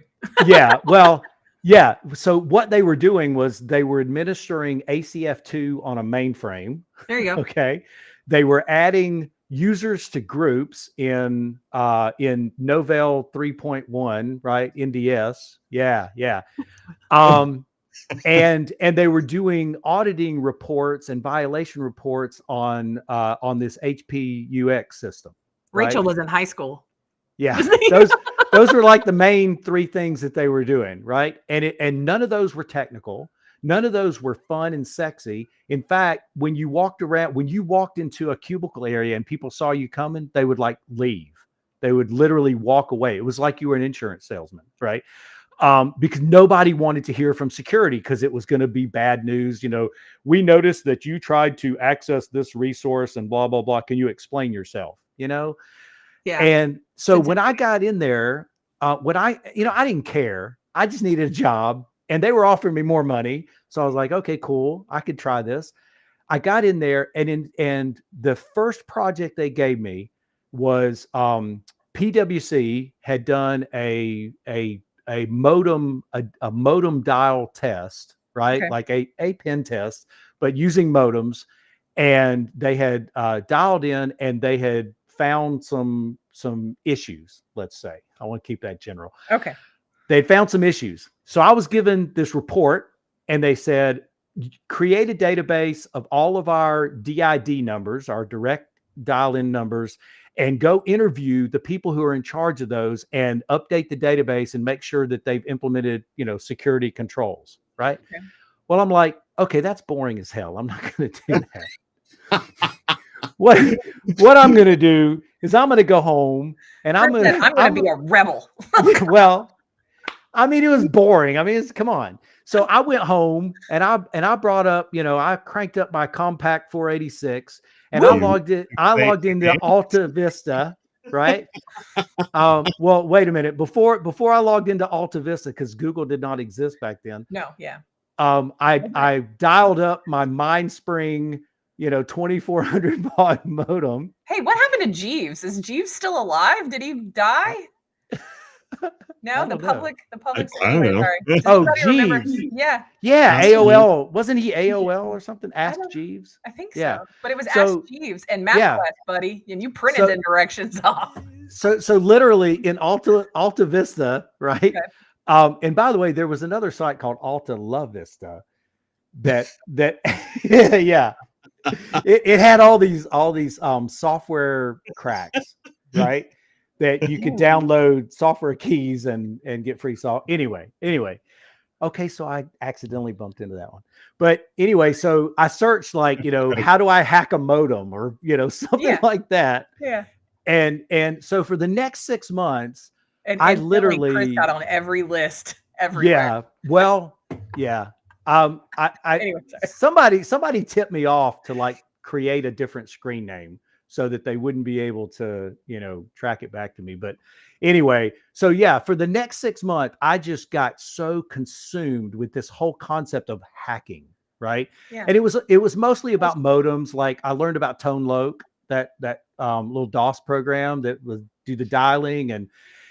So what they were doing was they were administering ACF2 on a mainframe. There you go. Okay. They were adding users to groups in Novell 3.1, right? NDS. Yeah. And they were doing auditing reports and violation reports on this HPUX system. Rachel was in high school. Yeah. Those were like the main 3 things that they were doing, right? And none of those were technical. None of those were fun and sexy. In fact, when you walked into a cubicle area and people saw you coming, they would like leave. They would literally walk away. It was like you were an insurance salesman, right? Because nobody wanted to hear from security because it was going to be bad news. We noticed that you tried to access this resource and blah, blah, blah. Can you explain yourself? Yeah. And so when I got in there, I didn't care. I just needed a job, and they were offering me more money. So I was like, okay, cool. I could try this. I got in there, and the first project they gave me was PwC had done a modem dial test, right? Like a pen test, but using modems. And they had dialed in, and they had found some issues. Let's say I want to keep that general. Okay. They found some issues. So I was given this report, and they said, create a database of all of our DID numbers, our direct dial-in numbers, and go interview the people who are in charge of those and update the database and make sure that they've implemented, security controls, right? Okay. Well, I'm like, okay, that's boring as hell. I'm not going to do that. What I'm going to do is I'm going to go home and I'm going to be a rebel. Well, I mean, it was boring. I mean, come on. So I went home and I brought up, I cranked up my Compact 486 and I logged into Alta Vista, right? Well, wait a minute. Before I logged into Alta Vista, because Google did not exist back then. No, yeah. I dialed up my MindSpring, 2400 baud modem. Hey, what happened to Jeeves? Is Jeeves still alive? Did he die? No, the public. I don't know. Oh, Jeeves. Yeah. AOL. Wasn't he AOL or something? Ask Jeeves. I think Yeah. so. But it was Ask Jeeves and MapQuest, buddy, and you printed the directions off. So literally in Alta Vista, right? Okay. And by the way, there was another site called Alta La Vista that yeah. It had all these software cracks, right? That you could download software keys and get free software. Anyway. Okay, so I accidentally bumped into that one. But anyway, so I searched how do I hack a modem or something like that. Yeah. And so for the next 6 months, and I literally Chris got on every list everywhere. Yeah. Well, yeah. Anyway, somebody tipped me off to create a different screen name so that they wouldn't be able to, track it back to me. But anyway, so yeah, for the next 6 months, I just got so consumed with this whole concept of hacking, right? Yeah. And it was mostly about modems. Like I learned about ToneLoc, that little DOS program that would do the dialing, and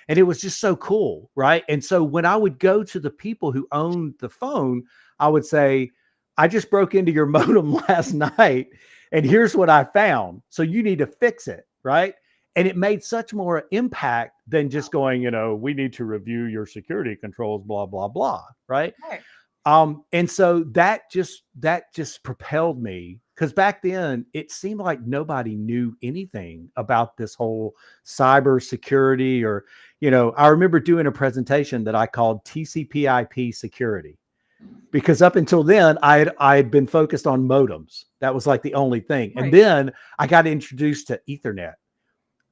it was just so cool, right? And so when I would go to the people who owned the phone, I would say, I just broke into your modem last night and here's what I found. So you need to fix it, right? And it made such more impact than just going, we need to review your security controls, blah, blah, blah, right? And so that just propelled me, because back then it seemed like nobody knew anything about this whole cyber security, or, I remember doing a presentation that I called TCP/IP security, because up until then I'd been focused on modems. That was like the only thing. Right. And then I got introduced to Ethernet,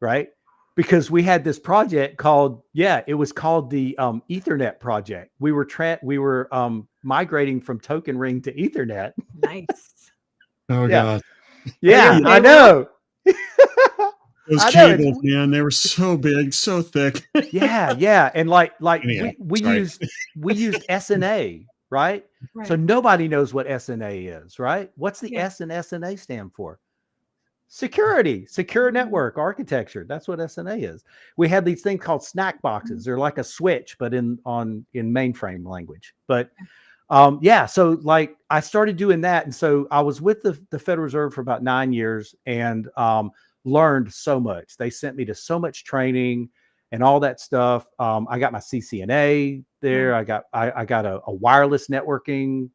right? Because we had this project called, it was called the Ethernet project. We were migrating from token ring to Ethernet. Nice. Oh God. Yeah, I know. Those cables, man, they were so big, so thick. Yeah. And Anyway, we used SNA, right? So nobody knows what SNA is, right? What's the S in SNA stand for? Security, secure network architecture. That's what SNA is. We had these things called snack boxes. They're like a switch, but in mainframe language. But so I started doing that. And so I was with the Federal Reserve for about 9 years and learned so much. They sent me to so much training and all that stuff. I got my CCNA there. I got a wireless networking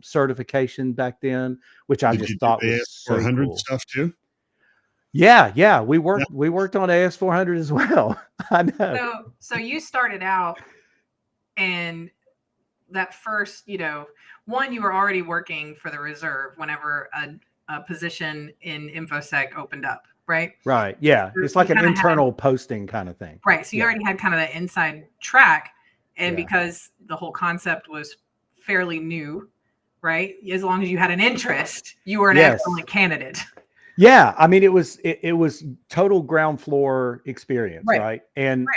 certification back then, which I just thought was so cool. Stuff too. Yeah. We worked on AS400 as well. I know. So you started out, and that first, you were already working for the Reserve whenever a position in InfoSec opened up, right? Right. Yeah. It's like an internal posting kind of thing. Right. So you already had kind of that inside track, and because the whole concept was fairly new, right? As long as you had an interest, you were an excellent candidate. Yeah, I mean, it was total ground floor experience, right? And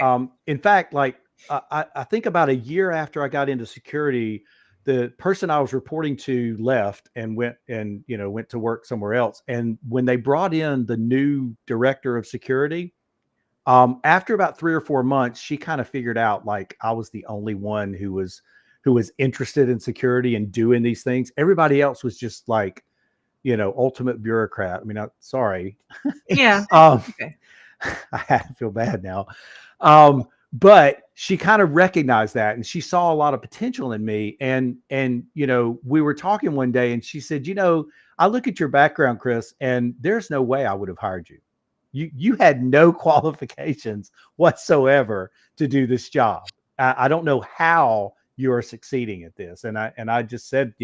in fact, I think about a year after I got into security, the person I was reporting to left and went to work somewhere else. And when they brought in the new director of security, after about 3 or 4 months, she kind of figured out I was the only one who was interested in security and doing these things. Everybody else was just ultimate bureaucrat. I mean, sorry. Yeah. Okay. I feel bad now. But she kind of recognized that, and she saw a lot of potential in me. And we were talking one day, and she said, I look at your background, Chris, and there's no way I would have hired you. You had no qualifications whatsoever to do this job. I don't know how you're succeeding at this. And I just said,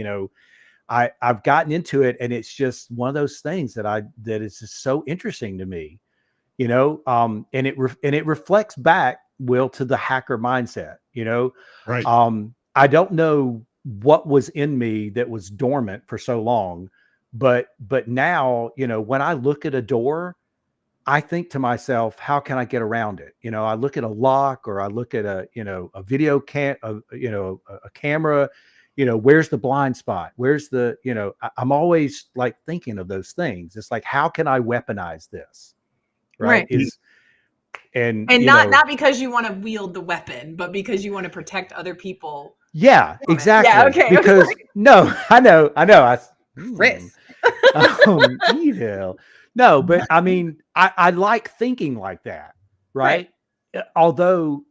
I've gotten into it, and it's just one of those things that is just so interesting to me, and it reflects back, Will, to the hacker mindset, Right. I don't know what was in me that was dormant for so long, but now, when I look at a door, I think to myself, how can I get around it? I look at a lock, or I look at a video a camera, where's the blind spot? Where's the, I'm always like thinking of those things. It's like, how can I weaponize this? Right. And not because you want to wield the weapon, but because you want to protect other people. Yeah, exactly. Yeah, okay. Because no, I know. Chris. Evil. No, but I mean, I like thinking like that, right? Although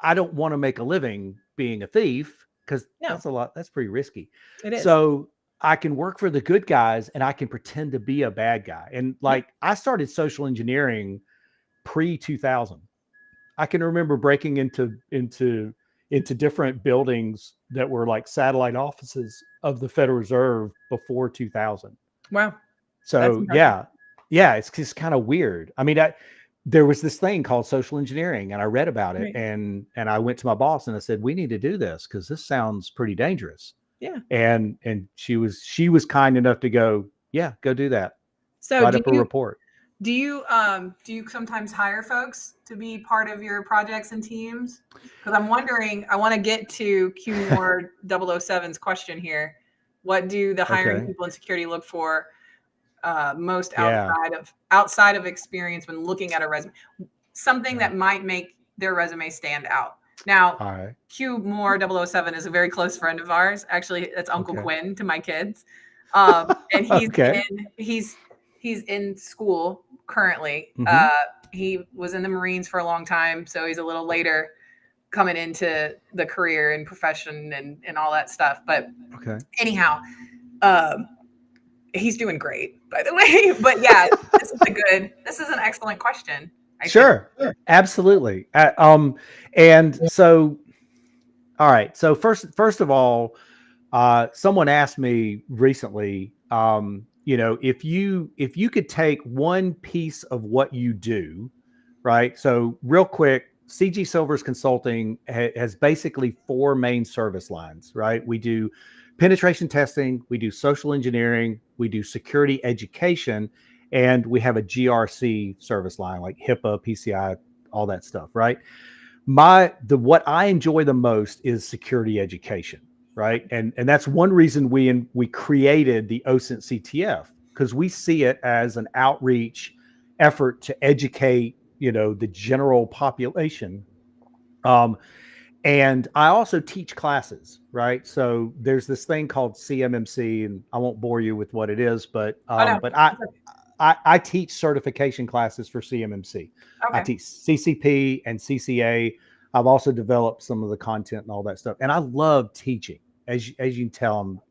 I don't want to make a living being a thief, because that's pretty risky. It is. So I can work for the good guys, and I can pretend to be a bad guy. And like, I started social engineering pre-2000. I can remember breaking into different buildings that were like satellite offices of the Federal Reserve before 2000. Wow. So yeah, it's just kind of weird. I mean, there was this thing called social engineering, and I read about it, and I went to my boss and I said, we need to do this because this sounds pretty dangerous. Yeah. And she was kind enough to go, yeah, go do that. So write up a report. Do you sometimes hire folks to be part of your projects and teams? Because I'm wondering, I want to get to Q Moore 007's question here. What do the hiring people in security look for most outside of experience when looking at a resume? Something that might make their resume stand out. Now, Q Moore 007 is a very close friend of ours. Actually, that's Uncle Quinn to my kids. And he's in school currently. He was in the Marines for a long time, so he's a little later coming into the career and profession and all that stuff. But anyhow, he's doing great, by the way. But yeah, this is an excellent question. Sure, absolutely. And so, all right. So first of all, someone asked me recently, if you could take one piece of what you do, right? So real quick, CG Silver's Consulting has basically 4 main service lines, right? We do penetration testing, we do social engineering, we do security education, and we have a GRC service line like HIPAA, PCI, all that stuff, right? What I enjoy the most is security education, right? And that's one reason we created the OSINT CTF, because we see it as an outreach effort to educate, the general population. And I also teach classes, right? So there's this thing called CMMC, and I won't bore you with what it is, but I teach certification classes for CMMC. I teach CCP and CCA. I've also developed some of the content and all that stuff. And I love teaching. As you can tell,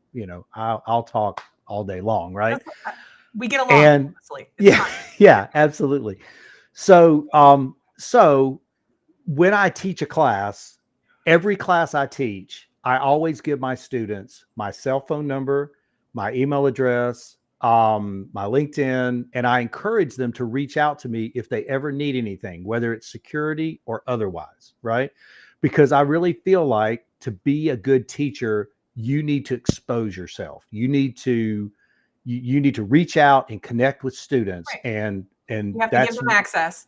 I'll talk all day long, right? We get along. And yeah, absolutely. So, so when I teach a class, every class I teach, I always give my students my cell phone number, my email address, my LinkedIn, and I encourage them to reach out to me if they ever need anything, whether it's security or otherwise, right? Because I really feel like to be a good teacher, you need to expose yourself. You need to reach out and connect with students, and you have to give them access.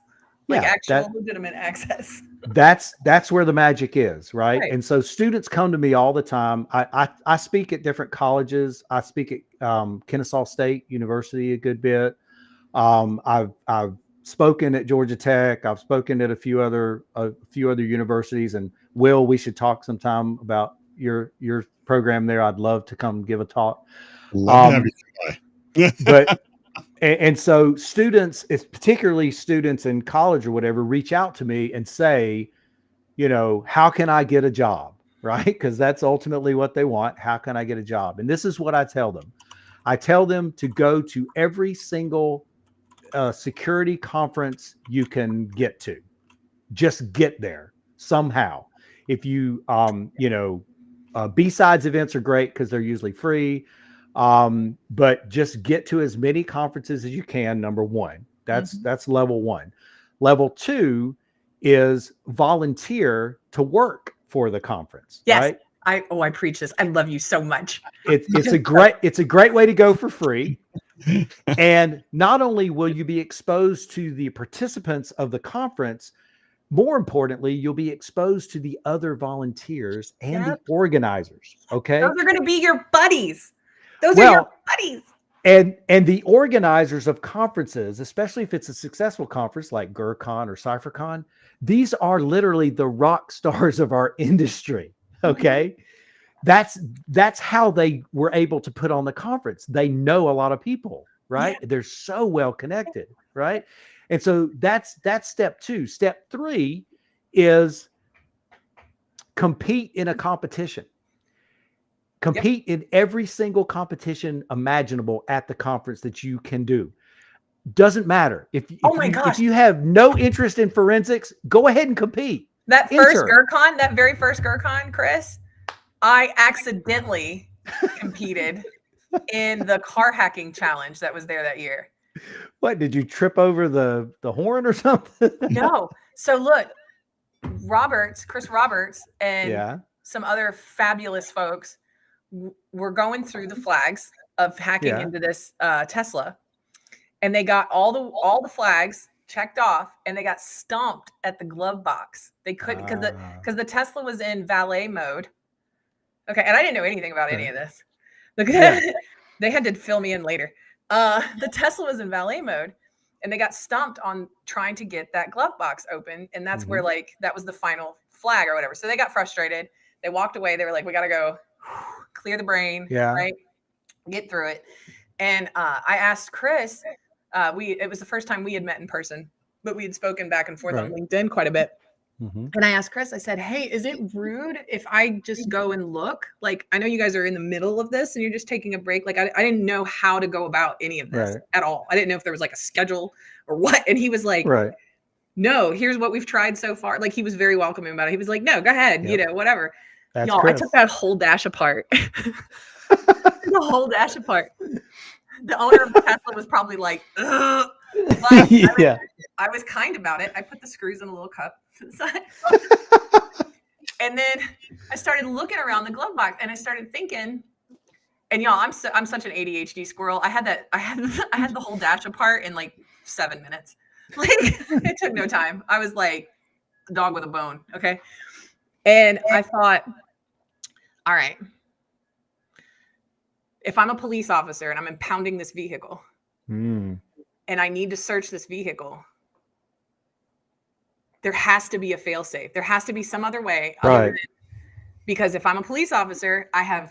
Actual legitimate access. That's where the magic is, right? And so students come to me all the time. I speak at different colleges. I speak at Kennesaw State University a good bit. I've spoken at Georgia Tech. I've spoken at a few other universities. And Will, we should talk sometime about your program there. I'd love to come give a talk. Love to have you. But and so students, it's particularly students in college or whatever, reach out to me and say, how can I get a job? Right? Because that's ultimately what they want. How can I get a job? And this is what I tell them. I tell them to go to every single security conference you can get to. Just get there somehow. If you, B-sides events are great because they're usually free. But just get to as many conferences as you can. Number one, that's level one. Level two is volunteer to work for the conference. Yes. Right? I preach this. I love you so much. It's a great way to go for free. And not only will you be exposed to the participants of the conference, more importantly, you'll be exposed to the other volunteers and the organizers. Okay. Those are going to be your buddies. Those are your buddies. And the organizers of conferences, especially if it's a successful conference like GERCon or CypherCon, these are literally the rock stars of our industry. Okay. That's how they were able to put on the conference. They know a lot of people, right? Yeah. They're so well connected, right? And so that's step two. Step three is compete in a competition. Compete in every single competition imaginable at the conference that you can do. Doesn't matter. If you have no interest in forensics, go ahead and compete. That very first GERCon, Chris, I accidentally competed in the car hacking challenge that was there that year. What, did you trip over the horn or something? No. So look, Chris Roberts and some other fabulous folks were going through the flags of hacking into this Tesla, and they got all the flags checked off, and they got stomped at the glove box. They couldn't because the Tesla was in valet mode. Okay, and I didn't know anything about any of this. They had to fill me in later. The Tesla was in valet mode, and they got stomped on trying to get that glove box open, and that's where that was the final flag or whatever. So they got frustrated. They walked away. They were like, "We got to go clear the brain, right? Get through it." And I asked Chris. It was the first time we had met in person, but we had spoken back and forth on LinkedIn quite a bit. And I asked Chris, I said, "Hey, is it rude if I just go and look? Like, I know you guys are in the middle of this and you're just taking a break. Like, I didn't know how to go about any of this at all. I didn't know if there was like a schedule or what." And he was like, "No, here's what we've tried so far." Like, he was very welcoming about it. He was like, "No, go ahead, whatever." Y'all, Chris. I took that whole dash apart. The whole dash apart. The owner of the Tesla was probably like, "Ugh." But I was kind about it. I put the screws in a little cup to the side. And then I started looking around the glove box, and I started thinking, and y'all, I'm such an ADHD squirrel. I had the whole dash apart in like 7 minutes. Like, it took no time. I was like a dog with a bone. Okay. And I thought, all right, if I'm a police officer and I'm impounding this vehicle and I need to search this vehicle, there has to be a fail-safe. There has to be some other way. Because if I'm a police officer, I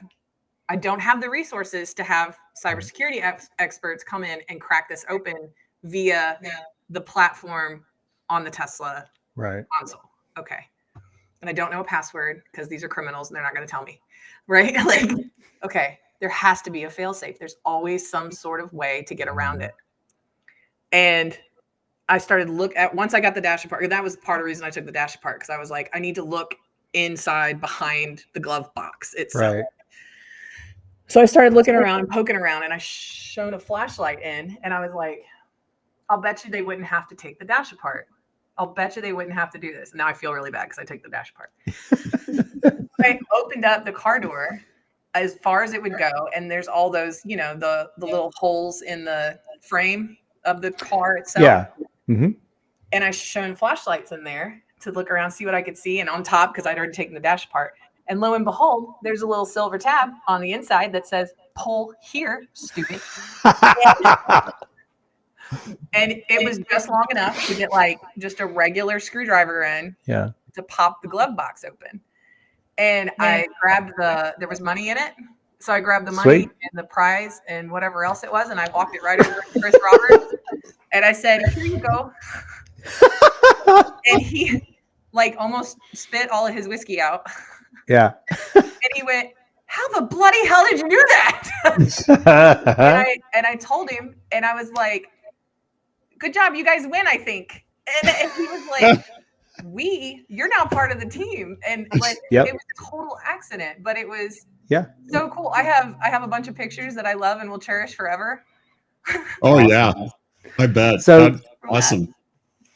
don't have the resources to have cybersecurity experts come in and crack this open via the platform on the Tesla console. Okay. And I don't know a password because these are criminals and they're not going to tell me. Right? Like, okay, there has to be a fail-safe. There's always some sort of way to get around it. And I started once I got the dash apart, that was part of the reason I took the dash apart, because I was like, I need to look inside behind the glove box itself. So I started looking around and poking around, and I shone a flashlight in, and I was like, I'll bet you they wouldn't have to take the dash apart. I'll bet you they wouldn't have to do this. And now I feel really bad because I took the dash apart. I opened up the car door as far as it would go, and there's all those, the little holes in the frame of the car itself. And I shone flashlights in there to look around, see what I could see. And on top, because I'd already taken the dash apart, and lo and behold, there's a little silver tab on the inside that says, "Pull here, stupid." And it was just long enough to get like just a regular screwdriver in to pop the glove box open. And I grabbed there was money in it. So I grabbed the money Sweet. and the prize and whatever else it was, and I walked it right over to Chris Roberts. And I said, "Here you go." And he like almost spit all of his whiskey out. Yeah. And he went, "How the bloody hell did you do that?" and I told him, and I was like, "Good job, you guys win, I think." And he was like, "You're now part of the team." And like Yep. it was a total accident, but it was Yeah. so cool. I have a bunch of pictures that I love and will cherish forever. Oh yeah, I bet. So That's awesome.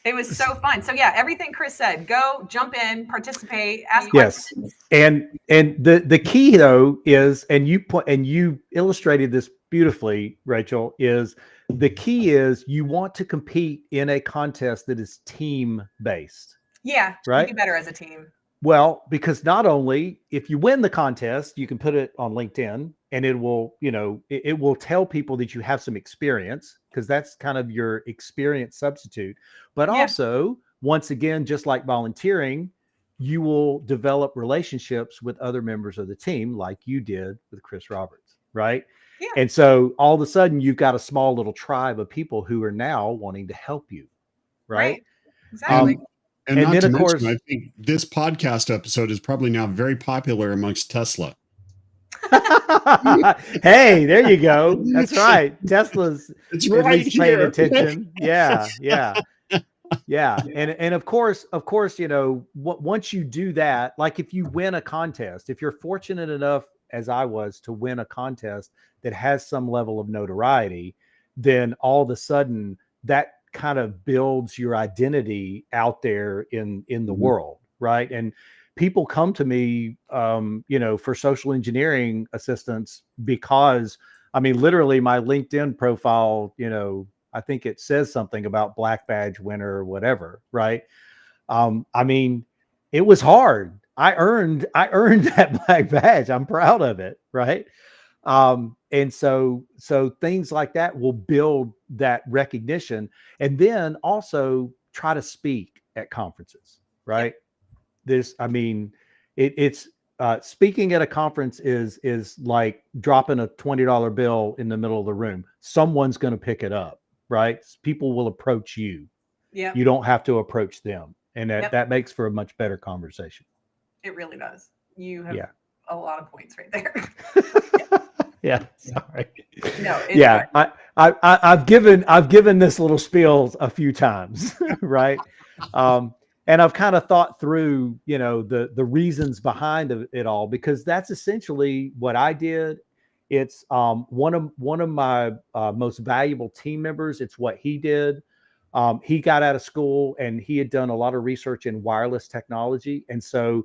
It was so fun. So yeah, everything Chris said, go jump in, participate, ask yes, questions. and the key though is, and you illustrated this beautifully, Rachel, is the key is you want to compete in a contest that is team based. Yeah, right. You do better as a team. Well, because not only if you win the contest, you can put it on LinkedIn and it will, it will tell people that you have some experience, because that's kind of your experience substitute. But also, once again, just like volunteering, you will develop relationships with other members of the team, like you did with Chris Roberts, right? Yeah. And so all of a sudden you've got a small little tribe of people who are now wanting to help you, right? Exactly. And not to mention, I think this podcast episode is probably now very popular amongst Tesla. Hey, there you go. That's right. Tesla's it's at right least paying here. attention. Yeah. And of course, once you do that, like if you win a contest, if you're fortunate enough, as I was, to win a contest that has some level of notoriety, then all of a sudden that kind of builds your identity out there in the world, right? And people come to me, for social engineering assistance because, I mean, literally my LinkedIn profile, I think it says something about black badge winner or whatever, right? I mean, it was hard. I earned that black badge. I'm proud of it, right? And so things like that will build that recognition, and then also try to speak at conferences, right? It's speaking at a conference is like dropping a $20 bill in the middle of the room. Someone's going to pick it up, right? People will approach you. Yeah. You don't have to approach them. And that makes for a much better conversation. It really does. You have a lot of points right there. Yeah, sorry. No, I've given this little spiel a few times, right? And I've kind of thought through, the reasons behind it all, because that's essentially what I did. It's one of my most valuable team members. It's what he did. He got out of school and he had done a lot of research in wireless technology, and so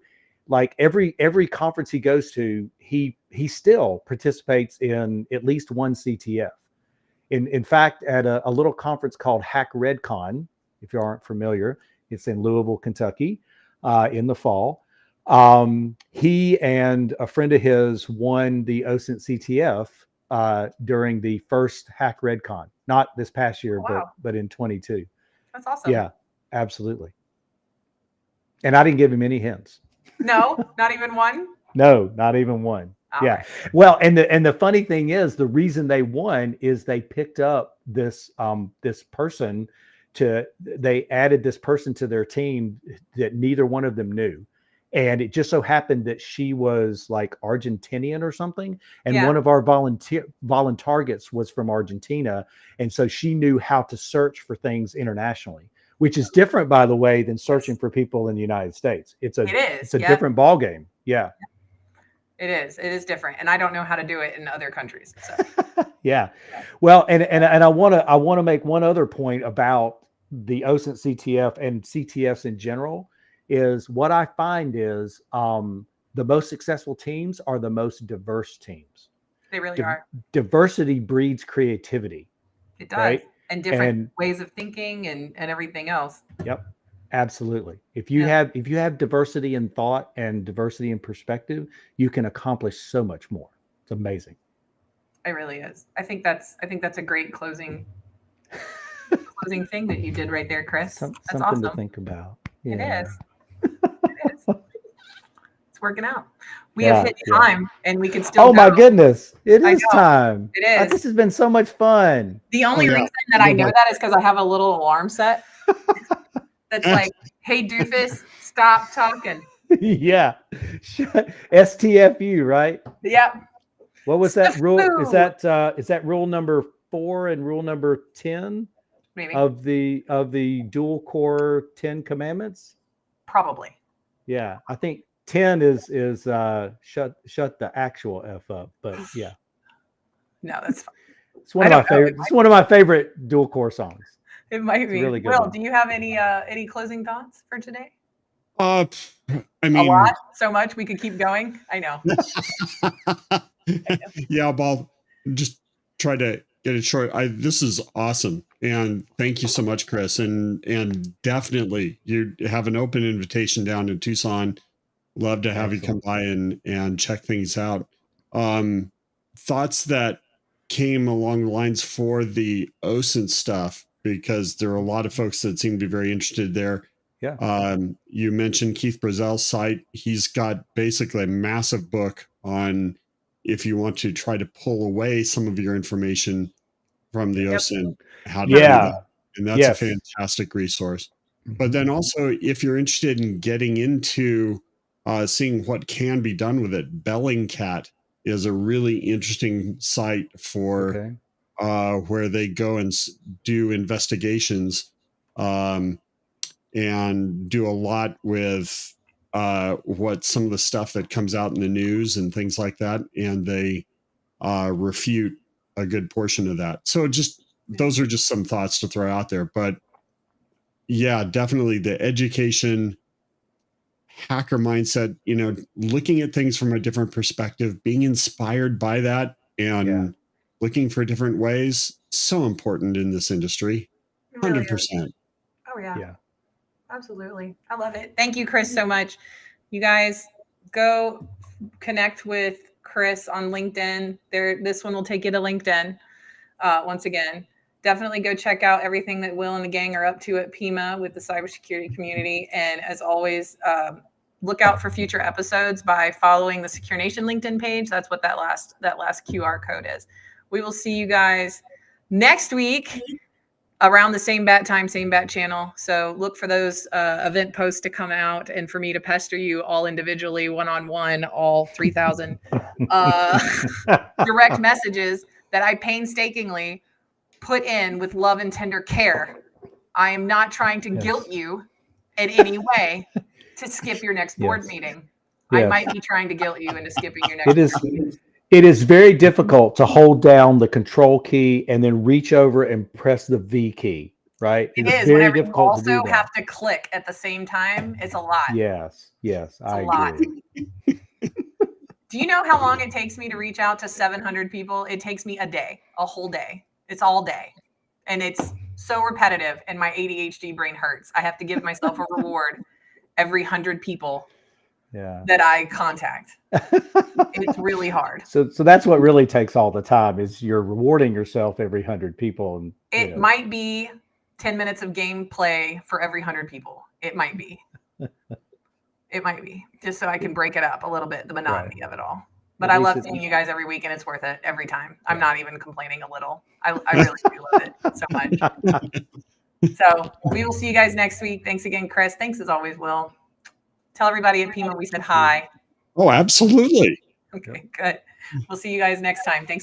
like every conference he goes to, he still participates in at least one CTF. In fact, at a little conference called Hack RedCon, if you aren't familiar, it's in Louisville, Kentucky, in the fall. He and a friend of his won the OSINT CTF during the first Hack RedCon, not this past year, but in 22. That's awesome. Yeah, absolutely. And I didn't give him any hints. No, not even one? No, not even one. All yeah. Right. Well, and the funny thing is, the reason they won is they picked up this person they added this person to their team that neither one of them knew. And it just so happened that she was like Argentinian or something. And one of our voluntargets was from Argentina. And so she knew how to search for things internationally, which is different, by the way, than searching for people in the United States. It's a different ball game. Yeah. It is different. And I don't know how to do it in other countries. So. Yeah. Well, and I want to make one other point about the OSINT CTF and CTFs in general. Is what I find is the most successful teams are the most diverse teams. They really are. Diversity breeds creativity. It does. Right? And different ways of thinking and everything else. Yep. Absolutely. If you have diversity in thought and diversity in perspective, you can accomplish so much more. It's amazing. It really is. I think that's a great closing thing that you did right there, Chris. That's something awesome to think about. Yeah. It is. It's working out. We have hit time, and we can still. Oh my goodness! It is know. time. It is. This has been so much fun. The only reason that I know that is because I have a little alarm set that's like, "Hey doofus, stop talking." Yeah, STFU, right? Yep. What was that rule? Is that rule number 4 and rule number 10 Maybe. of the dual core 10 commandments? Probably. Yeah, I think 10 is shut the actual F up, but yeah. No, that's fine. It's one of my favorite. It's one of my favorite dual core songs. It might be. Really good. Will, do you have any closing thoughts for today? I mean, a lot, so much we could keep going. I know. Yeah, I'll just try to get it short. This is awesome, and thank you so much, Chris. And definitely, you have an open invitation down in Tucson. Love to have you come by and check things out. Thoughts that came along the lines for the OSINT stuff, because there are a lot of folks that seem to be very interested there. Yeah. You mentioned Keith Brazel's site. He's got basically a massive book on if you want to try to pull away some of your information from the OSINT, how to do that. And that's a fantastic resource. But then also, if you're interested in getting into seeing what can be done with it, Bellingcat is a really interesting site for where they go and do investigations and do a lot with what some of the stuff that comes out in the news and things like that. And they refute a good portion of that. So just those are just some thoughts to throw out there. But yeah, definitely the education, hacker mindset, looking at things from a different perspective, being inspired by that and looking for different ways, so important in this industry. 100%. Oh yeah. Absolutely. I love it. Thank you, Chris, so much. You guys go connect with Chris on LinkedIn. This one will take you to LinkedIn. Once again, definitely go check out everything that Will and the gang are up to at PIMA with the cybersecurity community. And as always, look out for future episodes by following the SecureNation LinkedIn page. That's what that last QR code is. We will see you guys next week around the same bat time, same bat channel. So look for those event posts to come out and for me to pester you all individually, one-on-one, all 3,000 direct messages that I painstakingly put in with love and tender care. I am not trying to guilt you in any way to skip your next board meeting. I might be trying to guilt you into skipping your next board meeting. It is very difficult to hold down the control key and then reach over and press the V key, right? It is very difficult to do that. You also have to click at the same time. It's a lot. Yes, I agree. Do you know how long it takes me to reach out to 700 people? It takes me a whole day. It's all day. And it's so repetitive and my ADHD brain hurts. I have to give myself a reward every 100 people that I contact. It's really hard. So that's what really takes all the time is you're rewarding yourself every 100 people. And it might be 10 minutes of gameplay for every 100 people. It might be. It might be just so I can break it up a little bit, the monotony of it all. But I love seeing you guys every week and it's worth it every time. I'm not even complaining a little. I really do love it so much. So we will see you guys next week. Thanks again, Chris. Thanks as always, Will. Tell everybody at PIMA we said hi. Oh, absolutely. Okay, good. We'll see you guys next time. Thanks.